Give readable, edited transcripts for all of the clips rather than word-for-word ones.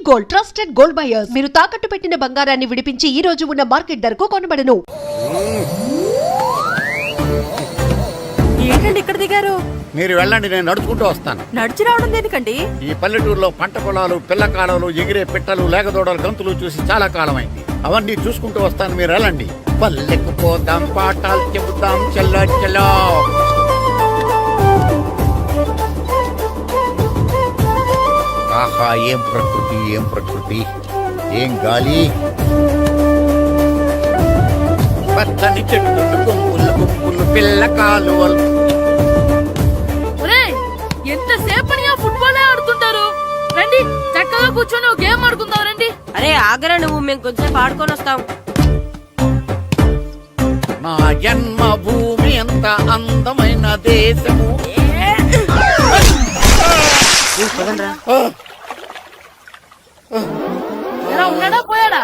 Gold trusted gold buyers. మీరు తాకట్టు పెట్టిన బంగారాన్ని విడిపించి ఈ రోజు ఉన్న మార్కెట్ ధరకు కొనబడను. ఏంటండి ఇక్కడ దిగారు? మీరు వెళ్ళండి, నేను నడుచుకుంటూ వస్తాను. నడిచి రావడం దేనికండి? ఈ పల్లెటూరులో పంట పొలాలు, పిల్ల కాలాలు, ఎగిరే పిట్టలు, లేగదోడలు, గంతులు చూసి చాలా కాలం అయింది. అవన్నీ చూసుకుంటూ వస్తాను, మీరు వెళ్ళండి. పల్లెకు పోదాం, పాఠాలు చెబుతాం, చల్లో చల్లో. ఆహా, ఏం ప్రకృతి, ఏం ప్రకృతి, ఏం గాలి. పచ్చని చెట్లు, గుంపులు గుంపులు, పిల్ల కాలువలు. ఎంతసేపని ఆ ఫుట్బాల్ ఆడుతుంటారు? రండి, చక్కగా కూర్చొని ఒక గేమ్ ఆడుకుందాం రండి. అరే ఆగరా నువ్వు, మేము కొంచెం ఆడుకొని వస్తాం. నా జన్మభూమి ఎంత అందమైన దేశము. ఎలా ఉన్నాడా, పోయాడా?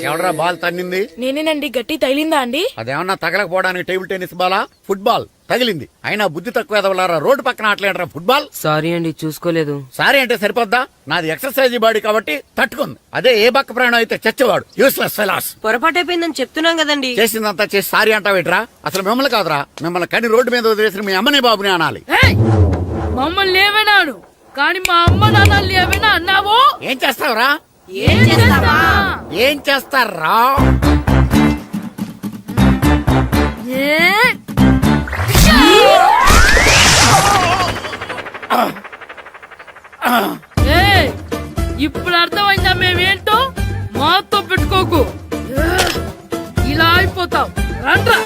ఎవడరా బాల్ తన్నింది? నేనేనండి. గట్టి తగిలిందా అండి? అదేమన్నా తగలకపోవడానికి టేబుల్ టెన్నిస్ బాలా, ఫుట్బాల్ తగిలింది. అయినా బుద్ధి తక్కువ ఎదవలారా, రోడ్డు పక్కన ఆటలేడరా ఫుట్బాల్. సారీ అండి, చూసుకోలేదు. సారీ అంటే సరిపోద్దా? నాది ఎక్సర్సైజ్ బాడీ కాబట్టి తట్టుకుంది. అదే ఏ బక్క ప్రాణం అయితే చచ్చేవాడు. Useless fellas. పొరపాటు అయిపోయిందని చెప్తున్నాం కదండి. చేసిందంతా చేసి సారీ అంటావేట్రా? అసలు మిమ్మల్ని కాదురా, మిమ్మల్ని కని రోడ్డు మీద వదిలేసిన మీ అమ్మని బాబుని అనాలి. మమ్మల్ని ఏమైనాడు కానీ మా అమ్మ నాన్నల్ని ఏమైనా అన్నావో? ఏం చేస్తావురా? ఏం చేస్తారా? ఇప్పుడు అర్థమైందా మేమేంటో? మాతో పెట్టుకోకు, ఇలా అయిపోతాం. రండ్రా.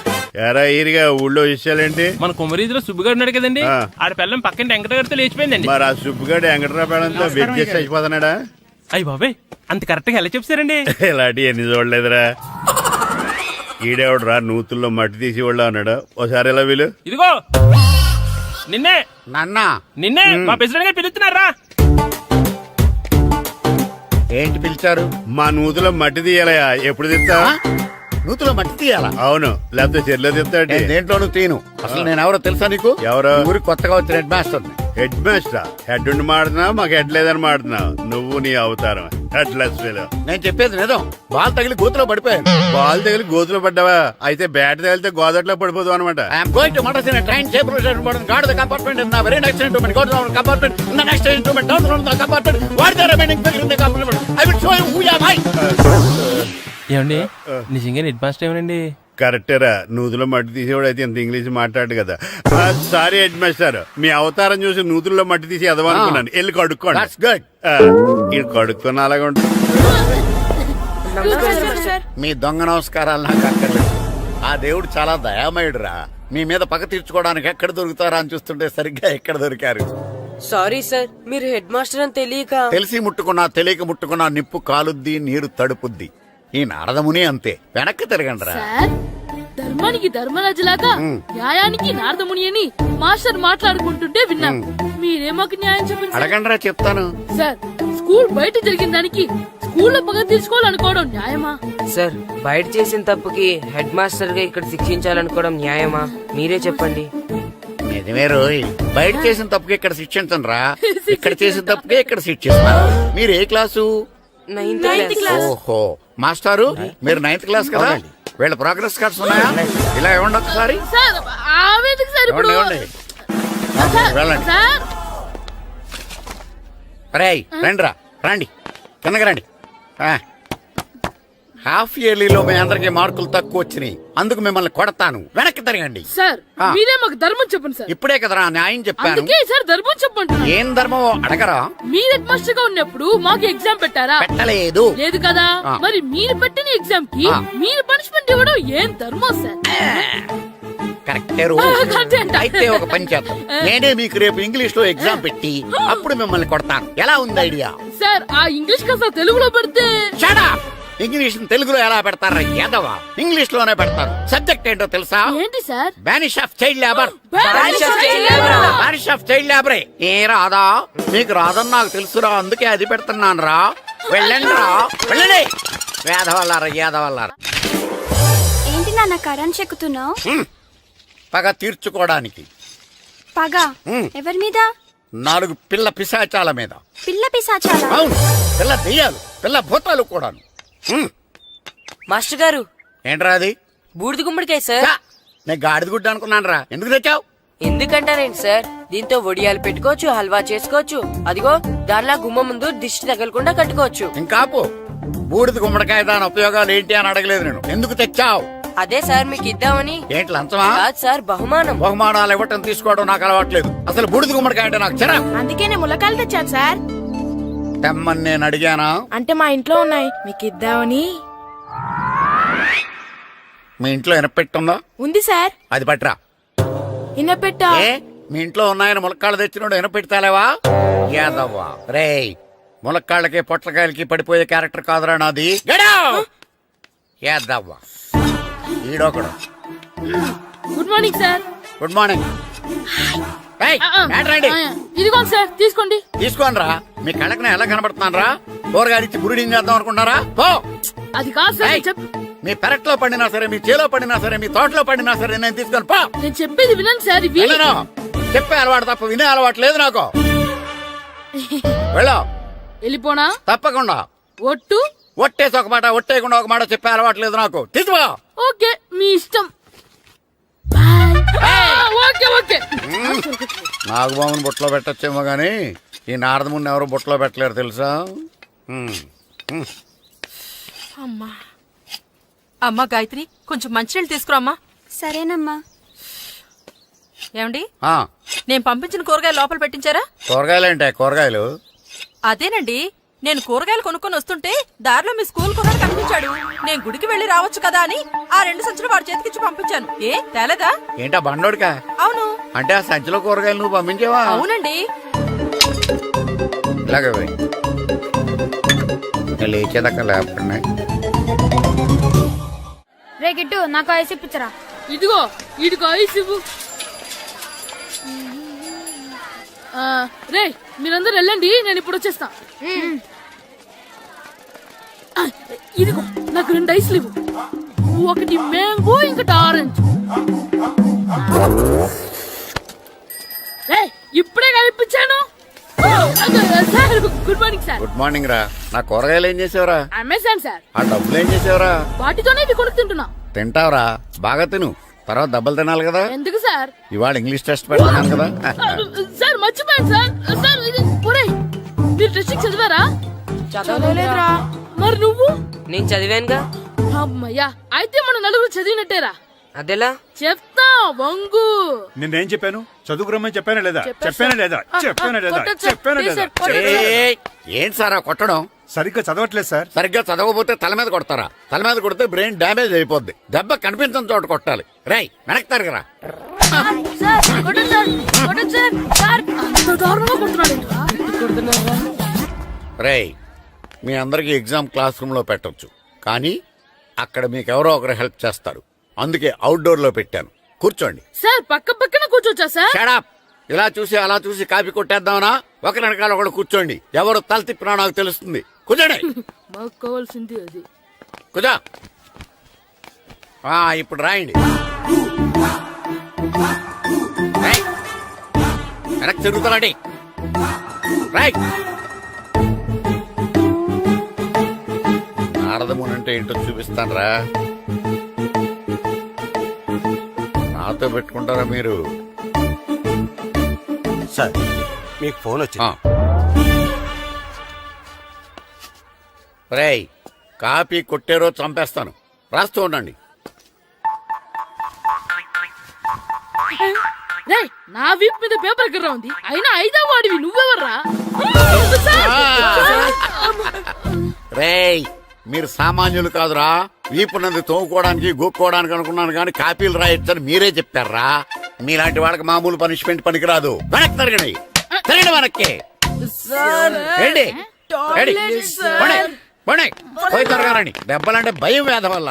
ఎరా ఈరిగా ఊళ్ళో విషయాలేంటి? మన కుమరీధిలో సుబ్బుగాడు ఉన్నాడు కదండి, ఆడ పిల్లం పక్కన వెంకటగారితో లేచిపోయిందండి. మరి ఆ సుబ్బుగాడు వెంకటరాపేడంతో వెజ్జెస్ అయిపోతున్నాడా? అయ్యి బాబాయ్, అంత కరెక్ట్ గా ఎలా చెప్తారండి? ఇలాంటి ఎన్ని చూడలేదురా. ఈడేవడరా నూతుల్లో మట్టి తీసి వాళ్ళు అన్నాడు. ఓసారి ఎలా వీలు? ఇదిగో నిన్నే నాన్న, నిన్నే మా ప్రెసిడెంట్ గారు పిలుస్తున్నారా? ఏంటి పిలిచారు? మా నూతులో మట్టి తీయాలయా. ఎప్పుడు తీస్తా? నూతులో మట్టి తీయాలా? అవును, లేకపోతే చెర్లో తీస్తాడు. దేంట్లోనూ తీను. అసలు నేను ఎవరో తెలుసా నీకు? ఎవరో? ఊరికి కొత్తగా వచ్చిన head master. Head master? Head ఉండి మాడుతున్నావు, మాకు హెడ్ లేదని మాడుతున్నావు. నువ్వు నీ అవతారం హెడ్ లెస్ ఫెలో. నేను చెప్పేది నిజం. బాల్ తగిలి గోతులో పడిపోయాను. బాల్ తగిలి గోతులో పడ్డావా? అయితే బ్యాట్ తగిలితే గోదట్లో పడిపోదు అనమాట. I'm going to motor train table guard the compartment in the very next instrument. Go to the compartment in the next instrument. Down to the compartment. What the remaining figure in the compartment? I will show you who you are. ఏమండి నిజంగా head master ఏమనండి? కరెక్టేరా, నూతులో మట్టి తీసేవాడు అయితే ఇంత English మాట్లాడు కదా. Sorry head master, మీ అవతారం చూసి నూతుల్లో మట్టి తీసి ఎదవనుకున్నాను. వెళ్ళి కడుక్కోండి. ఇది కడుక్కున్న అలాగే ఉంటుంది. మీ దొంగ నమస్కారాలు నాకు అక్కర్లేదు. ఆ దేవుడు చాలా దయామయుడురా. మీ మీద పగ తీర్చుకోవడానికి ఎక్కడ దొరుకుతారా అని చూస్తుంటే సరిగ్గా ఎక్కడ దొరికారు. సారీ సార్, మీరు హెడ్ మాస్టర్ అని తెలియక. తెలిసి ముట్టుకున్నా తెలియక ముట్టుకున్నా నిప్పు కాలుద్ది, నీరు తడుపుద్ది. ఈ నారదముని అంతే. వెనక్కి తిరగండి రా. ధర్మానికి ధర్మరాజులాగా న్యాయానికి నారదముని అని మాస్టర్ మాట్లాడుకుంటుంటే విన్నాం. మీరే మాకు న్యాయం చెప్పండి. అడగండి రా, చెప్తాను. సార్, స్కూల్ బయట జరిగిన దానికి స్కూల్లో పగ తీసుకోవాలనుకోవడం న్యాయమా? సార్, బయట చేసిన తప్పుకి హెడ్ మాస్టర్ గా ఇక్కడ శిక్షించాలనుకోవడం న్యాయమా? మీరే చెప్పండి. నిజమే రోయ్, బయట చేసిన తప్పుకి ఇక్కడ శిక్షించండి రా. ఇక్కడ చేసిన తప్పుకే ఇక్కడ శిక్షిస్తున్నారు. మీరు ఏ క్లాసు? 9th class. ఓహో, మాస్టారు మీరు 9th క్లాస్ కదా? వీళ్ళ ప్రోగ్రెస్ కార్డ్స్ ఉన్నాయా? ఇలా ఇవ్వండి ఒకసారి. వెళ్ళండి. రండి రా, రండి, కిందకి రండి. హాఫ్ ఇయర్లీలో మీ అందరికి మార్కులు తక్కువ వచ్చినాయి, అందుకు మిమ్మల్ని కొడతాను. వెనక్కి తిరగండి. సార్, మీరే మాకు ధర్మం చెప్పండి సార్. ఇప్పుడే కదరా న్యాయం చెప్పాను. సార్, ధర్మం చెప్పండి. ఏం ధర్మం అడగరా? మీరు హెడ్ మాస్టర్ గా ఉన్నప్పుడు మాకు ఎగ్జామ్ పెట్టారా? పెట్టలేదు. లేదు కదా? మరి మీరు పెట్టిన ఎగ్జామ్ కి మీరు పనిష్మెంట్ ఇవ్వడం ఏం ధర్మం సార్? కరెక్టే. అయితే ఒక పని చేద్దాం, నేనే మీకు రేపు ఇంగ్లీష్ లో ఎగ్జామ్ పెట్టి అప్పుడు మిమ్మల్ని కొడతాను. ఎలా ఉంది ఐడియా? సార్, ఆ ఇంగ్లీష్ కాస్త తెలుగులో పెడితే. ఇంగ్లీష్ తెలుగులో ఎలా పెడతారా యాదవా? ఇంగ్లీష్ లోనే పెడతారు. సబ్జెక్ట్ ఏంటో తెలుసా? ఏంటి sir? Banish of child labour. Banish of child లేబరే. ఏ రాదా? మీకు రాదని నాకు తెలుసురా, అందుకే అది పెడుతున్నాను రా. వెళ్ళండి రా, వెళ్ళండి. వేదవల్లారా, యాదవల్లారా. ఏంటి నాన్న కరెంట్ చెక్కుతున్నావు? పగ తీర్చుకోవడానికి పగ ఉమ్. ఎవరి మీద? 4 పిల్ల పిశాచాల మీద. పిల్ల పిశాచాల? అవును, పిల్ల దెయ్యాలు, పిల్ల భూతాలు కూడాను. ఉమ్. మాస్టర్ గారు ఏంట్రా అది? బూడిద గుమ్మడికాయ సార్. ఛా, నేను గాడిద గుడ్డ అనుకున్నాను రా. ఎందుకు తెచ్చావు? ఎందుకంటారేంటి సార్, దీంతో వడియాలు పెట్టుకోవచ్చు, హల్వా చేసుకోవచ్చు. అదిగో దానిలా గుమ్మ ముందు దిష్టి తగలకుండా కట్టుకోవచ్చు. ఇంకాపు, బూడిద గుమ్మడికాయ దాని ఉపయోగాలు ఏంటి అని అడగలేదు నేను. ఎందుకు తెచ్చావు? అదే సార్ మీకు ఇద్దామని. ఏంటి లంచమా? కాదు సార్, బహుమానం. బహుమానాలు ఇవ్వటం తీసుకోవడం నాకు అలవాట్లేదు. అసలు బూడిద గుమ్మడికాయ అంటే నాకు చిరా. అందుకే నేను ములకాయలు తెచ్చాను సార్. తెమ్మని నేను అడిగానా? అంటే మా ఇంట్లో ఉన్నాయి, మీకు ఇద్దామని. మీ ఇంట్లో ఎనపెట్టుందా? ఉంది సార్. అది పట్రా. ఇన్నపెట్టా? ఏ, మీ ఇంట్లో ఉన్నాయని ములక్కాళ్ళు తెచ్చినోడు ఎనపెడతాలేవా? యాదవ్వా రేయ్, ములక్కాళ్ళకి పొట్లకాయలకి పడిపోయే క్యారెక్టర్ కాదురా నాది. యాదవ్వా ఈడొకడు. Good morning sir. Good morning. ఏయ్, రండి ఇదిగోండి సార్, తీసుకోండి. తీసుకోనరా. మీ కళ్ళకి నేను ఎలా కనబడుతున్నాను రా? కూరగాయలిచ్చి బురిడింగ్ చేద్దాం అనుకున్నారా? పో. అది కాదు సార్, ఏయ్, మీ పెరట్లో పండినా సరే, మీ చేలో పండినా సరే, మీ తోటలో పండినా సరే నేను తీసుకొని పో. నేను చెప్పేది వినండి సార్. ఇవి వెళ్ళను. చెప్పే అలవాటు తప్ప వినే అలవాటు లేదు నాకు. వెళ్ళో. వెళ్ళిపోనా? తప్పకుండా. ఒట్టు? ఒట్టేసి ఒక మాట, ఒట్టేయకుండా ఒక మాట చెప్పే అలవాటు లేదు నాకు. తీసుకో. ఓకే, మీ ఇష్టం. Okay okay. నాగబాబుని బుట్టలో పెట్టచ్చేమో గాని ఈ నారదముని ఎవరు బుట్టలో పెట్టలేరు తెలుసా? అమ్మా గాయత్రి, కొంచెం మంచినీళ్ళు తీసుకురామ్మా. సరేనమ్మా. ఏమండి, ఆ, నేను పంపించిన కూరగాయలు లోపల పెట్టించారా? కూరగాయలేంటే కూరగాయలు? అదేనండి, నేను కూరగాయలు కొనుక్కొని వస్తుంటే దారిలో మీ స్కూల్ కుర్రాడు కనిపించాడు. నేను గుడికి వెళ్లి రావచ్చు కదా అని ఆ 2 సంచులు వాడి చేతికిచ్చి పంపించాను. ఏ తేలేదా? ఏంటా బండోడికా? అవును. అంటే ఆ సంచిలో కూరగాయలు నువ్వు పంపించావా? అవునండి. ఇలాగే పోయి లేచేదాకా లేకుండా. రే గిట్టు, నాకు ఐస్ ఇప్పించరా. ఇదిగో ఇదిగో ఐస్ ఇవ్వు. రే, మీరందరూ వెళ్ళండి, నేను ఇప్పుడు వచ్చేస్తా. ఇదిగో నాకు 2 ఐస్లు ఇవ్వు. ఒకటి మ్యాంగో, ఇంకటి ఆరెంజ్. ఇప్పుడే కనిపించాను sir. Good morning sir. Good morning రా. నా కూరగాయలు ఏం చేసావురా? Amazon sir. ఆ డబ్బులు ఏం చేసావురా? వాటితోనే ఇవి కొనుక్కు తింటున్నా. తింటావురా, బాగా తిను. తర్వాత డబ్బులు తినాలి కదా. ఎందుకు సార్? ఇవాళ ఇంగ్లీష్ టెస్ట్ పెడతాను కదా. సార్ మర్చిపోయాను సార్. సార్ ఒరేయ్, మీరు టెస్టింగ్ చదివారా? చదవలేదురా. మరి నువ్వు? నేను చదివానుగా. అమ్మయ్యా, అయితే మనం నలుగురు చదివినట్టేరా. అదెలా? చెప్తా వంగు. నేనేం చెప్పాను? చదువుకురమ్మని చెప్పానా లేదా? చెప్పానా లేదా? చెప్పానా లేదా? ఏయ్, ఏంటి సార్ ఆ కొట్టడం? సరిగ్గా చదవట్లేదు సార్. సరిగ్గా చదవకపోతే తల మీద కొడతారా? తల మీద కొడితే బ్రెయిన్ డ్యామేజ్ అయిపోద్ది. దెబ్బ కనిపించని చోట కొట్టాలి. రేయ్, వెనక్కి తరగరా. రేయ్, మీ అందరికి ఎగ్జామ్ క్లాస్ రూమ్ లో పెట్టొచ్చు, కానీ అక్కడ మీకు ఎవరో ఒకరు హెల్ప్ చేస్తారు. అందుకే అవుట్డోర్ లో పెట్టాను. కూర్చోండి. సార్ పక్క పక్కన కూర్చోచ్చా సార్? షడప్. ఇలా చూసి అలా చూసి కాపీ కొట్టేద్దామనా? ఒకరి వెనకాల ఒకడు కూర్చోండి. ఎవరు తల తిప్పినా నాకు తెలుస్తుంది. కూర్చోండి. మాకు కావాల్సింది అది. కూర్చో. ఇప్పుడు రాయండి. రేయ్, వెనక్కి తిరుగుతారండి. రైట్. నారదముని అంటే ఏంటో చూపిస్తాను రా. నాతో పెట్టుకుంటారా మీరు? సార్, మీకు ఫోన్ వచ్చింది. రేయ్, కాపీ కొట్టారో చంపేస్తాను. రాస్తూ ఉండండి. రేయ్, నా వీప్ మీద పేపర్ ఎక్కడ ఉంది? అయినా 5వ వాడివి నువ్వెవర్రా? రేయ్, మీరు సామాన్యులు కాదురా. వీపున్నది తోముకోవడానికి గోక్కోవడానికి అనుకున్నాను కానీ కాపీలు రాయొచ్చని మీరే చెప్పారా? మీలాంటి వాళ్ళకి మామూలు పనిష్మెంట్ పనికిరాదు. వెనక్కి తిరగండి. తిరగండి వెనక్కి. ఏంటి? పోయి తిరగారండి. దెబ్బలంటే భయం వేద వల్ల.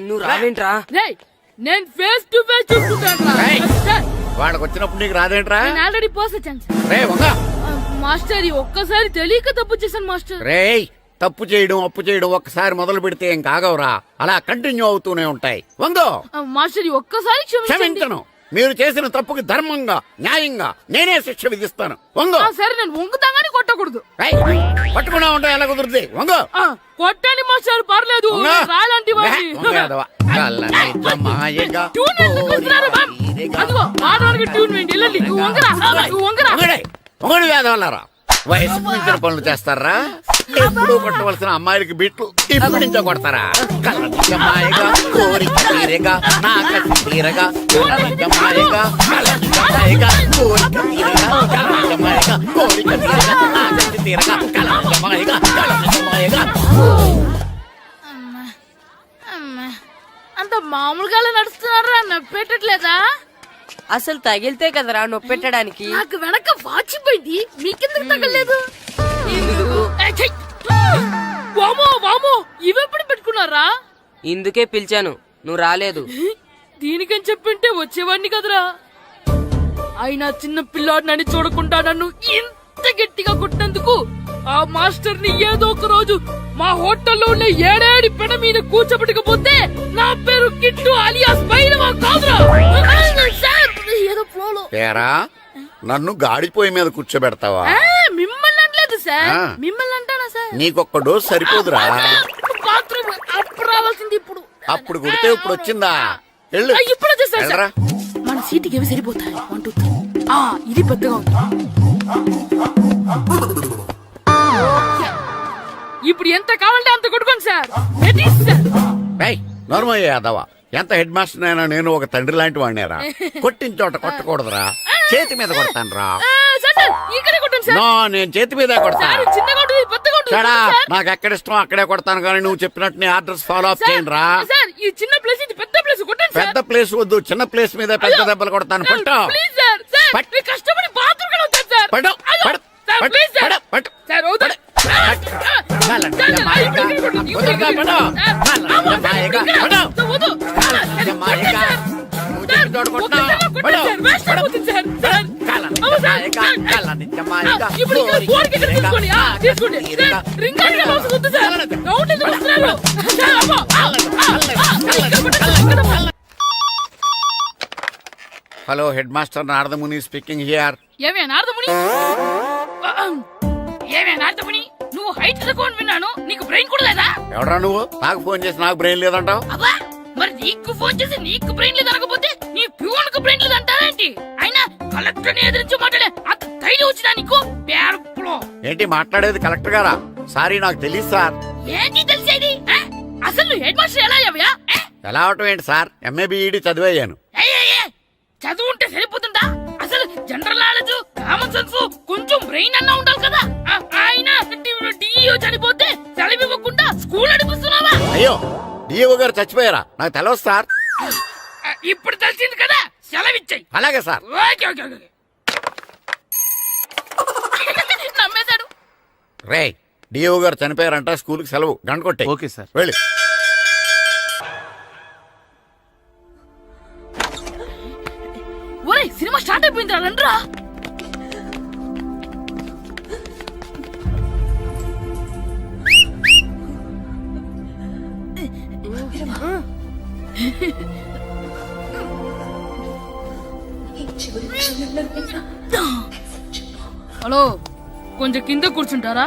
నువ్వు రావేంట్రా? రేయ్, నేను ఫేస్ టు ఫేస్ చూసుకుంటాను. వాళ్ళకి వచ్చినప్పుడు నీకు రాదేంట్రా? నేను ఆల్రెడీ పోస్ వచ్చాను సార్. రే వంగ. మాస్టర్, ఈ ఒక్కసారి తెలియక తప్పు చేశాను మాస్టర్. రేయ్, తప్పు చేయడం అప్పు చేయడం ఒక్కసారి మొదలు పెడితే ఏం కాగవరా. అలా కంటిన్యూ అవుతూనే ఉంటాయి. వందో. మాస్టర్, ఈ ఒక్కసారి క్షమించండి. క్షమించను. మీరు చేసిన తప్పుకి ధర్మంగా న్యాయంగా నేనే శిక్ష విధిస్తాను. వంగు. సరే నేను వంగుతాగాని కొట్టకూడదు. ఏయ్, పట్టుకున్నా ఉంటే ఎలా కుదురుద్ది? వంగు. కొట్టండి మాస్టర్ పర్లేదు. వంగు. రాలాంటి వాడిని. వంగు యాదవ. కలనిజమాయగా ట్యూన్ ఎందుకు కొడుతున్నారు, మ్యామ్? అదిగో ఆడవాళ్ళకి ట్యూన్ వేయండి. వెళ్ళండి. నువ్వు వంగరా. నువ్వు వంగరా. వంగడి యాదవలారా, వయసుకు మించిన పనులు చేస్తారా? ఎప్పుడూ కొట్టవలసిన అమ్మాయిలకి బిట్లు ఇప్పుడు నుంచో కొడతారా? కలనిజమాయగా కోరిక తీరగా నా కసి తీరగా కలనిజమాయగా కలనిజమాయగా కోరిక తీరగా కలనిజమాయగా కోరిక తీరగా నా కసి తీరగా కలనిజమాయగా కలనిజమాయగా. అంత మామూలుగా నడుస్తున్నారా? నొప్పెట్టట్లేదా? అసలు తగిలితే కదరా నొప్పెట్టడానికి. నాకు వెనక వాచిపోయింది, మీకెందుకు తగలేదు? వామో వామో, ఇవెప్పుడు పెట్టుకున్నారా? ఇందుకే పిలిచాను, నువ్వు రాలేదు. దీనికని చెప్పింటే వచ్చేవాడిని కదరా. అయినా చిన్న పిల్లాడినని చూడకుండా నన్ను ఇంత గట్టిగా కొట్టినందుకు ఆ మాస్టర్ ని ఏదో ఒక రోజు మా హోటల్లో ఉన్న ఏడేడి పెడ మీద కూర్చోబెట్టకపోతే నా పేరు కిట్టు అలియాస్ బైరవా కాదురా. సార్, ఏదో ఫ్లోలో. ఏరా, నన్ను గాడిపోయి మీద కూర్చోబెడతావా? మిమ్మల్ని అనలేదు సార్. ఆ. మిమ్మల్ని అంటానా సార్? నీకొక్క డోస్ సరిపోదురా? బాత్రూమ్ అప్పుడు రావాల్సింది ఇప్పుడు. అప్పుడు కొడితే ఇప్పుడు వచ్చిందా? వెళ్ళు. ఇప్పుడు వచ్చేసారు సార్. వెళ్ళరా. మన సీటుకి ఏవి సరిపోతాయి? 1 2 3. ఇది పెద్దగా ఉంది. ఇప్పుడు ఎంత కావాలంటే అంత కొట్టుకోండి సార్. Ready sir. ఏయ్, నోర్మయ్య యాదవ, ఎంత హెడ్ మాస్టర్ అయినా నేను ఒక తండ్రి లాంటి వాడినేరా. కొట్టిన చోట కొట్టకూడదురా, చేతి మీద కొడతాను రా. సార్ సార్, ఇక్కడే కొట్టండి సార్. నో, నేను చేతి మీదే కొడతా. సార్, చిన్నగా ఉంటుంది, పెద్దగా ఉంటుంది చెడా, సార్. నాకు ఎక్కడ ఇష్టం అక్కడే కొడతాను, కానీ నువ్వు చెప్పినట్టు నీ ఆర్డర్స్ ఫాలో అప్ సార్, చేయండి రా. సార్, ఈ చిన్న ప్లేస్ ఇది పెద్ద ప్లేస్ కొట్టండి సార్. పెద్ద ప్లేస్ వద్దు, చిన్న ప్లేస్ మీద పెద్ద దెబ్బలు కొడతాను. సార్, పట్టు ప్లీజ్ సార్. సార్, పట్టు. మీరు కష్టపడి బాత్రూమ్ కూడా వచ్చారు సార్. పట్టు, అయ్యో, పట్టు, సార్, పట్టు, ప్లీజ్ సార్. పట్టు, పట్టు. సార్, వద్దు. Hello, head master Naradamuni speaking here. ఏమే నారదముని, ఏమే నారదముని, నువ్వు హైట్ తక్కువ విన్నాను, నీకు బ్రెయిన్ కూడా లేదా? ఎవరా నువ్వు? నాకు ఫోన్ చేసి నాకు బ్రెయిన్ లేదంటావు? అబ్బా, మరి నీకు ఫోన్ చేసి నీకు బ్రెయిన్ లేదు అనకపోతే నీ ప్యూన్ కు బ్రెయిన్ లేదు అంటారేంటి? అయినా కలెక్టర్ ని ఎదిరించి మాట్లాడే అంత ధైర్యం వచ్చినా నీకు? పేర్పులో ఏంటి మాట్లాడేది? కలెక్టర్ గారా? సారీ, నాకు తెలియదు సార్. ఏంటి తెలిసేది? అసలు నువ్వు హెడ్ మాస్టర్ ఎలా అయ్యావయ్యా? ఎలా అవటం ఏంటి సార్? MA B Ed చదివయ్యాను. చదువు ఉంటే సరిపోతుందా? అసలు జనరల్ నాలెడ్జ్, కామన్ సెన్స్, కొంచెం బ్రెయిన్ అన్నా ఉండాలి కదా. ఆయన డిఇఓ చనిపోతే సెలవు ఇవ్వకుండా స్కూల్ నడిపిస్తున్నావా? అయ్యో, డిఓ గారు చచ్చిపోయారా? నాకు తెలవదు సార్. ఇప్పుడు తెలిసింది కదా, సెలవిచ్చాయి. అలాగే సార్. Okay okay okay. నమ్మేశాడు. రే, డిఓ గారు చనిపోయారంట, స్కూల్ కి సెలవు. గంట కొట్టే. Okay sir. వెళ్ళి. ఒరేయ్, సినిమా స్టార్ట్ అయిపోయిందిరా, రండ్రా. హలో, కొంచెం కింద కూర్చుంటారా?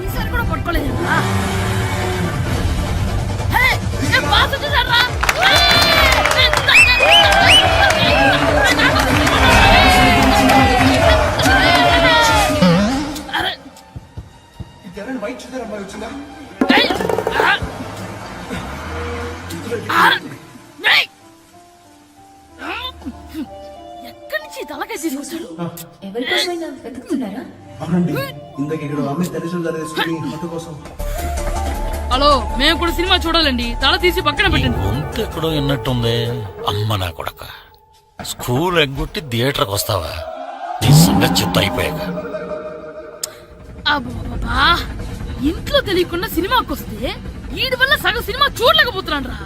ఈసారి కూడా పట్టుకోలేదు. ఎక్కడి నుంచి తలకాయ తీసుకొచ్చాడు? ఎవరికోసమైనా వెతుకుతున్నారా? హలో, మేము కూడా సినిమా చూడాలండి. తల తీసి పక్కన పెట్టండి. గొంతు ఎక్కడో విన్నట్టుంది. అమ్మ నా కొడక, స్కూల్ ఎగ్గొట్టి థియేటర్కి వస్తావా? నీ సంగతి చెప్తా అయిపోయాక. అబ్బా, ఇంట్లో తెలియకుండా సినిమాకి వస్తే వీడి వల్ల సగం సినిమా చూడలేకపోతున్నాను రా.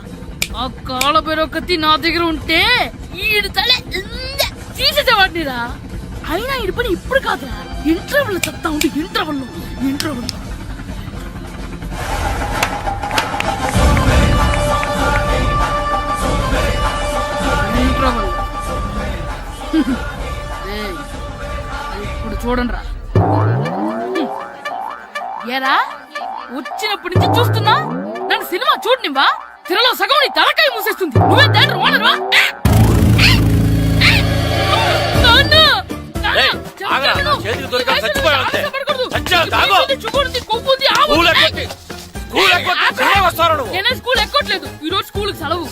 ఆ కాళ్ళ బెరొకతి నా దగ్గర ఉంటే ఈడు తలే తీసేసేవాడిని రా. అయినా ఈడి పని ఇప్పుడు కాదురా, ఇంటర్వెల్ చెప్తా ఉంటే ఇంటర్వెల్ చూడండిరా. ఏరా వచ్చినప్పటి నుంచి చూస్తున్నా నన్ను సినిమా చూడనివ్వా. తిరలో సగం నీ తలకాయ మూసేస్తుంది. నువ్వే థియేటర్ ఓనర్వా? నేనే స్కూల్ ఎక్కట్లేదు. ఈ రోజు స్కూల్ సెలవు.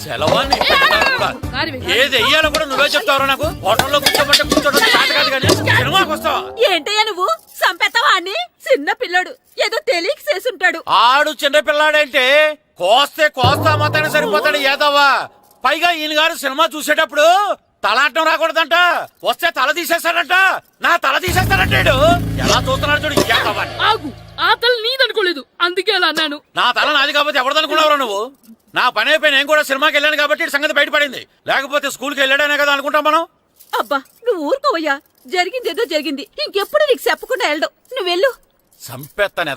ఏది వెయ్యాలో కూడా నువ్వే చెప్తావు. నాకు హోటల్లో కూర్చోబట్టే కూర్చోడం కాదు కానీ సినిమాకి వస్తావా? ఏంటయ్యా నువ్వు సంపెత్తవా అని? చిన్న పిల్లడు ఏదో తెలియక చేసుంటాడు. ఆడు చిన్న పిల్లాడంటే కోస్తే కోస్తా మాత్రమే సరిపోతాడు ఏదవ్వా. పైగా ఈయన గారు సినిమా చూసేటప్పుడు తలాటం రాకూడదంట. వస్తే తల తీసేస్తాడంట. నా తల తీసేస్తాడంటాడు. ఎలా చూస్తున్నాడు చూడు ఏదవ్వా. ఆగు, ఆ తల నీదనుకోలేదు అందుకే అలా అన్నాను. నా తల నాది కాబట్టి ఎవరిదనుకున్నావురా నువ్వు? నా పని అయిపోయి నేను కూడా సినిమాకి వెళ్ళాను కాబట్టి ఈ సంగతి బయటపడింది. లేకపోతే స్కూల్కి వెళ్ళాడనే కదా అనుకుంటాం మనం. అబ్బా నువ్వు ఊరుకోవయ్యా. జరిగింది ఏదో జరిగింది. ఇంకెప్పుడు నీకు చెప్పకుండా వెళ్ళడం. నువ్వు వెళ్ళు. సంపెత్తనే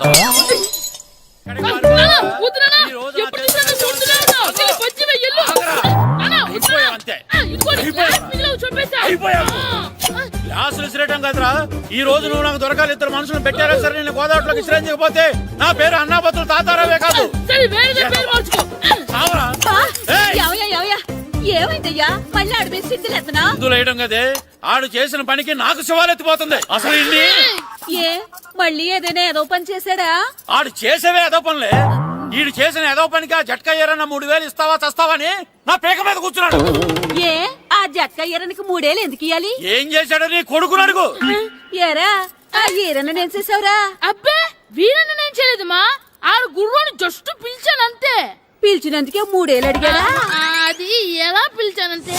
గ్లాసులు విసిరేయటం కదరా. ఈ రోజు నువ్వు నాకు దొరకాలి. ఇద్దరు మనుషులు పెట్టారా సరే నేను గోదావరిలోకి విసిరించకపోతే నా పేరు అన్నాపత్రులు తాతారావే కాదు. ఏమైందయ్యా? మళ్ళీ ఆడు మీద సిద్ధులేతనా? వేయడం కదే. ఆడు చేసిన పనికి నాకు శివాలెత్తిపోతుంది. అసలు ఇన్ని ఏ మళ్ళీ ఏదైనా ఏదో పని చేశాడా? ఆడు చేసేవే ఏదో పనులే. ఈడు చేసిన ఏదో పనికి ఆ జట్కా ఏరన్నా 3000 ఇస్తావా చస్తావని నా పేక మీద కూర్చున్నాడు. ఏ ఆ జట్కా ఈరనికి 3 ఏళ్ళు ఎందుకు ఇయ్యాలి? ఏం చేశాడో నీ కొడుకుని అడుగు. ఏరా ఆ ఈరన్న నేను చేసావురా? అబ్బే వీరన్న నేను చేయలేదమ్మా. ఆడు గుర్రాన్ని జస్ట్ పిలిచానంతే. పిలిచినందుకే 3 ఏళ్ళు అడిగాడా? అది ఎలా పిలిచానంతే.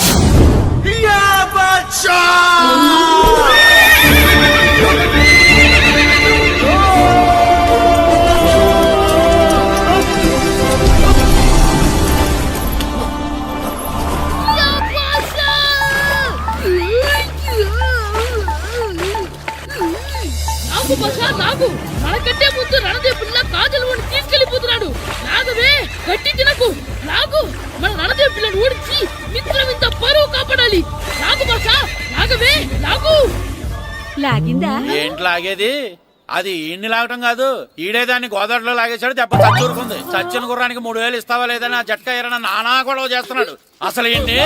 నాకు మనకంటే ముందు రణదేవ్ పిల్ల కాజల్ ఓడి తీసుకెళ్లిపోతున్నాడు. నాగవే గట్టి తినకు. నాగు మన రణదేవ్ పిల్లని ఓడించి మిత్రం ఇంత పరువు కాపాడాలి. నాగు భాష నాగవే నాగు. లాగిందా? ఏంటి లాగేది? అది ఈయన్ని లాగటం కాదు. ఈడే దాన్ని గోదావరిలో లాగేశాడు. దెబ్బ చచ్చూరుకుంది. చచ్చిన గుర్రానికి 3000 ఇస్తావా లేదని ఆ జట్కా ఏరన్నా నానా గొడవ చేస్తున్నాడు. అసలు ఏంటి?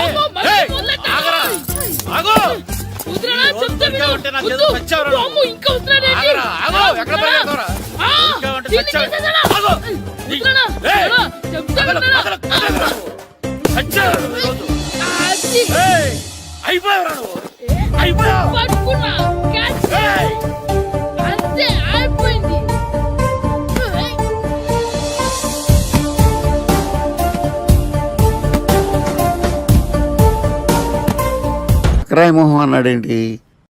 క్రాయ్ మొహం అన్నాడేంటి?